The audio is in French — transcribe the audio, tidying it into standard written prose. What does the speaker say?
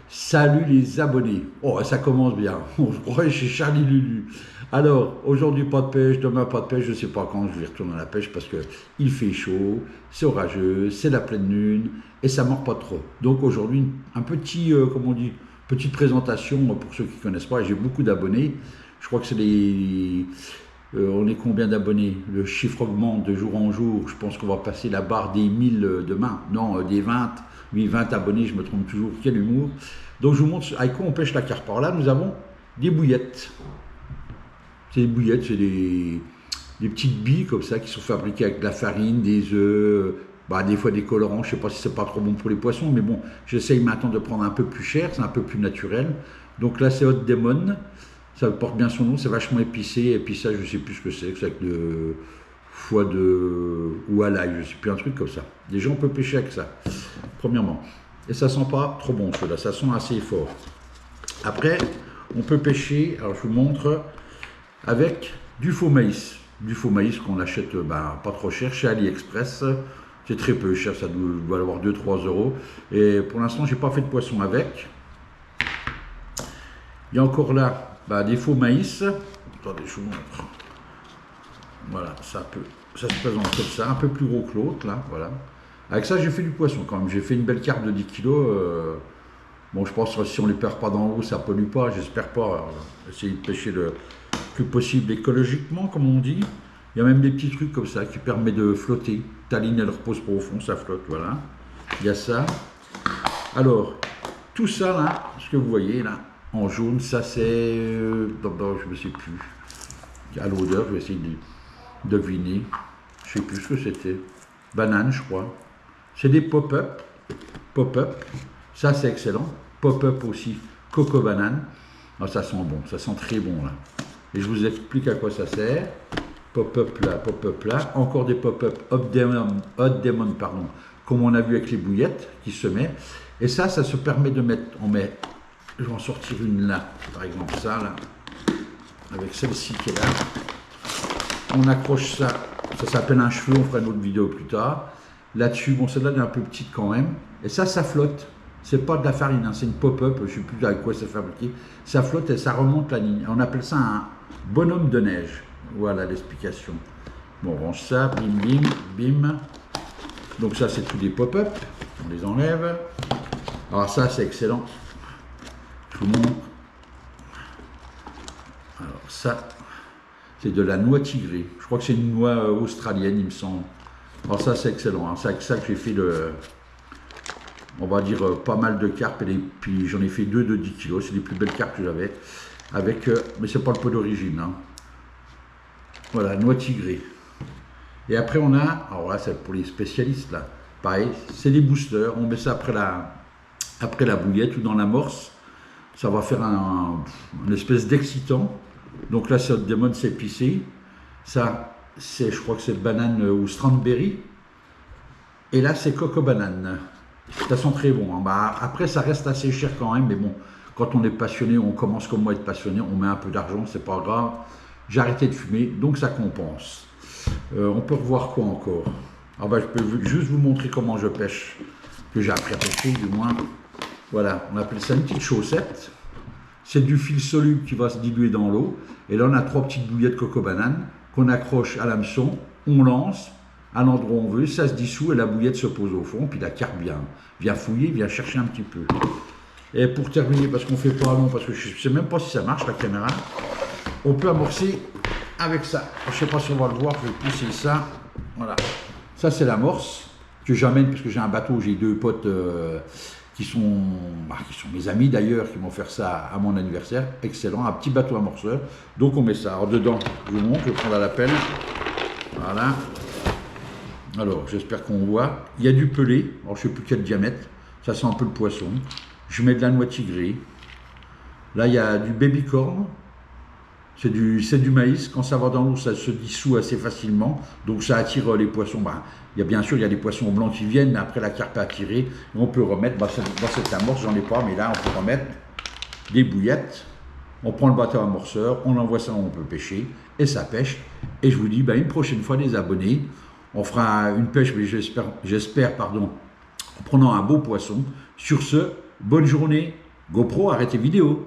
Salut les abonnés. Oh, ça commence bien. On se croirait chez Charlie Lulu. Alors, aujourd'hui pas de pêche, demain pas de pêche, je ne sais pas quand je vais retourner à la pêche parce que il fait chaud, c'est orageux, c'est la pleine lune et ça mord pas trop. Donc aujourd'hui, un petit, comment on dit, petite présentation pour ceux qui ne connaissent pas. J'ai beaucoup d'abonnés. Je crois que c'est les, on est combien d'abonnés? Le chiffre augmente de jour en jour. Je pense qu'on va passer la barre des 1000 demain. Non, des 20. Oui, 20 abonnés, je me trompe toujours. Quel humour. Donc je vous montre avec quoi on pêche la carpe. Alors là, nous avons des bouillettes. C'est des bouillettes, c'est des petites billes comme ça qui sont fabriquées avec de la farine, des œufs, bah, des fois des colorants. Je ne sais pas si c'est pas trop bon pour les poissons, mais bon, j'essaye maintenant de prendre un peu plus cher, c'est un peu plus naturel. Donc là, c'est Hot Demon. Ça porte bien son nom, c'est vachement épicé. Et puis ça, je ne sais plus ce que c'est avec de foie de ou à l'ail, je ne sais plus, un truc comme ça. Déjà, on peut pêcher avec ça, premièrement. Et ça sent pas trop bon, ceux-là, ça sent assez fort. Après, on peut pêcher, alors je vous montre, avec du faux maïs. Du faux maïs qu'on achète pas trop cher chez AliExpress. C'est très peu cher, ça doit avoir 2-3 euros. Et pour l'instant, j'ai pas fait de poisson avec. Il y a encore là des faux maïs. Attendez, je vous montre. Voilà, ça se présente comme ça, un peu plus gros que l'autre, là, voilà. Avec ça, j'ai fait du poisson quand même. J'ai fait une belle carpe de 10 kilos. Bon, je pense que si on ne les perd pas dans l'eau, ça ne pollue pas, j'espère pas. Essayer de pêcher le plus possible écologiquement, comme on dit. Il y a même des petits trucs comme ça qui permettent de flotter. Ta ligne, elle repose pas au fond, ça flotte, voilà. Il y a ça. Alors, tout ça là, ce que vous voyez là, en jaune, ça c'est... je ne sais plus. À l'odeur, je vais essayer de deviner. Je ne sais plus ce que c'était. Banane, je crois. C'est des pop-up. Pop-up. Ça, c'est excellent. Pop-up aussi. Coco banane. Ah, ça sent bon. Ça sent très bon, là. Et je vous explique à quoi ça sert. Pop-up là, pop-up là. Encore des pop-up Hot Demon, pardon. Comme on a vu avec les bouillettes qui se met. Et ça se permet de mettre... On met... Je vais en sortir une là. Par exemple, ça, là. Avec celle-ci qui est là. On accroche ça. Ça s'appelle un cheveu, on fera une autre vidéo plus tard. Là-dessus, bon, celle-là elle est un peu petite quand même. Et ça flotte. C'est pas de la farine, hein, c'est une pop-up, je ne sais plus avec quoi c'est fabriqué. Ça flotte et ça remonte la ligne. On appelle ça un bonhomme de neige. Voilà l'explication. Bon, on range ça, bim, bim, bim. Donc ça, c'est tous des pop-up. On les enlève. Alors ça, c'est excellent. Je vous montre. Alors ça... c'est de la noix tigrée. Je crois que c'est une noix australienne, il me semble. Alors ça, c'est excellent. Hein. C'est avec ça que j'ai fait on va dire, pas mal de carpes. Et puis j'en ai fait deux de 10 kilos. C'est les plus belles carpes que j'avais. Mais c'est pas le pot d'origine. Hein. Voilà, noix tigrée. Et après, on a, alors là, c'est pour les spécialistes, là. Pareil, c'est des boosters. On met ça après la bouillette ou dans l'amorce. Ça va faire une espèce d'excitant. Donc là, c'est Hot Demon, c'est épicé. Ça, je crois que c'est banane ou strawberry. Et là, c'est coco banane. Ça sent très bon. Hein. Après, ça reste assez cher quand même. Mais bon, quand on est passionné, on commence comme moi à être passionné, on met un peu d'argent, c'est pas grave. J'ai arrêté de fumer, donc ça compense. On peut revoir quoi encore? Je peux juste vous montrer comment je pêche. Que j'ai appris à pêcher, du moins. Voilà, on appelle ça une petite chaussette. C'est du fil soluble qui va se diluer dans l'eau. Et là, on a 3 petites bouillettes coco banane qu'on accroche à l'hameçon. On lance à l'endroit où on veut. Ça se dissout et la bouillette se pose au fond. Puis la carpe vient fouiller, vient chercher un petit peu. Et pour terminer, parce qu'on ne fait pas long, parce que je ne sais même pas si ça marche la caméra, on peut amorcer avec ça. Je ne sais pas si on va le voir, je vais pousser ça. Voilà. Ça, c'est l'amorce que j'amène parce que j'ai un bateau, j'ai 2 potes... qui sont mes amis d'ailleurs, qui m'ont fait ça à mon anniversaire. Excellent, un petit bateau amorceur. Donc on met ça. Alors dedans, je vous montre, je vais prendre la pelle. Voilà. Alors, j'espère qu'on voit. Il y a du pelé. Alors, je ne sais plus quel diamètre. Ça sent un peu le poisson. Je mets de la noix tigrée. Là, il y a du baby corn. C'est du maïs. Quand ça va dans l'eau, ça se dissout assez facilement. Donc, ça attire les poissons. Bien sûr, il y a des poissons blancs qui viennent, mais après la carpe est attirée, on peut remettre, dans cette amorce, j'en ai pas, mais là, on peut remettre des bouillettes. On prend le bateau amorceur, on envoie ça où on peut pêcher, et ça pêche. Et je vous dis, une prochaine fois, les abonnés, on fera une pêche, mais j'espère, en prenant un beau poisson. Sur ce, bonne journée. GoPro, arrête tes vidéos.